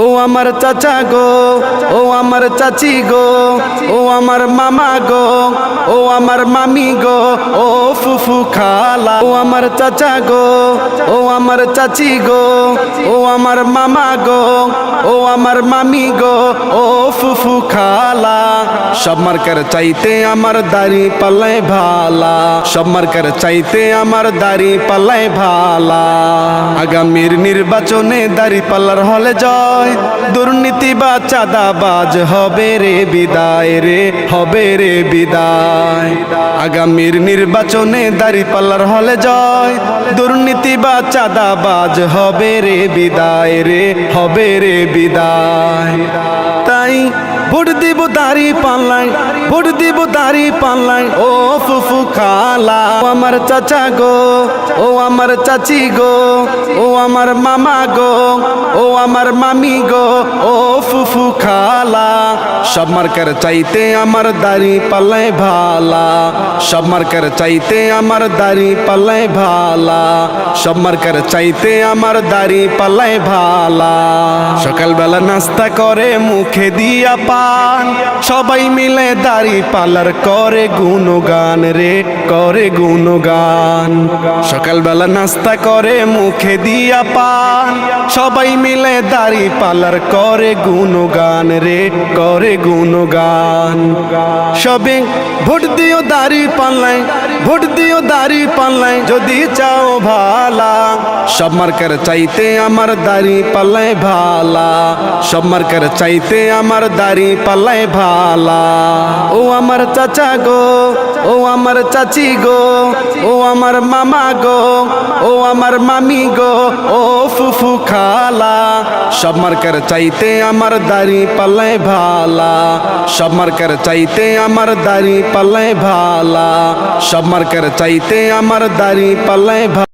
ও আমার চাচা গো, ও আমার চাচি গো, ও আমার মামা গো, ও আমার মামি গো, ও ফুফু খালা। ও আমার চাচা গো, ও আমার চাচি গো, ও আমার মামা গো, ও আমার মামি গো, ও ফুফু খালা। সব মার্কার চাইতে আমার দাড়ি পাল্লাই ভালা, সব মার্কার চাইতে আমার দাড়ি পাল্লাই ভালা। আগামীর নির্বাচনে দাড়ি পাল্লার হলে জয়, দুর্নীতি বা চাঁদাবাজ হবে রে বিদায় রে, হবে রে বিদায়। আগামীর নির্বাচনে দাঁড়িপাল্লার হলে জয়, দুর্নীতি বা চাঁদাবাজ হবে রে বিদায় রে, হবে রে বিদায়। তাই ভোট দিব দাঁড়িপাল্লায়, ভোট দিব দাঁড়িপাল্লায়, ও ফুফু খালা। ও আমার চাচা গো, ও আমার চাচি গো, ও আমার মামা গো, ও আমার মামি গো, ও ফুফু খালা। সব মার্কার চাইতে আমার দাড়ি পাল্লাই ভালা, সব মার্কার চাইতে আমার দাড়ি পাল্লাই ভালা, সব মার্কার চাইতে আমার দাড়ি পাল্লাই ভালা। সকালবেলা নাস্তা করে মুখে দিয়া পান, সবাই মিলে দাড়ি পাল্লার করে গুণগান রে, করে গুণগান। সকালবেলা নাস্তা করে মুখে দিয়া পান, সবাই মিলে দাড়ি পাল্লার করে গুণগান রে, করে গুণগান। সবে ভোট দিও দাড়ি পাল্লায়, ভোট দিও দাড়ি পাল্লায়, যদি চাও ভালা। সব মার্কার চাইতে আমার দাড়ি পাল্লাই ভালা, সব মার্কার চাইতে আমার দাড়ি পাল্লাই ভালা। ও আমার চাচা গো, ও আমার চাচি গো, ও আমার মামা গো, ও আমার মামি গো, ও ফুফু খালা। সব মার্কার চাইতে আমার দাড়ি পাল্লাই ভালা, সব মার্কার চাইতে আমার দাড়ি পাল্লাই ভালা, সব মার্কার চাইতে আমার দাড়ি পাল্লাই ভালা।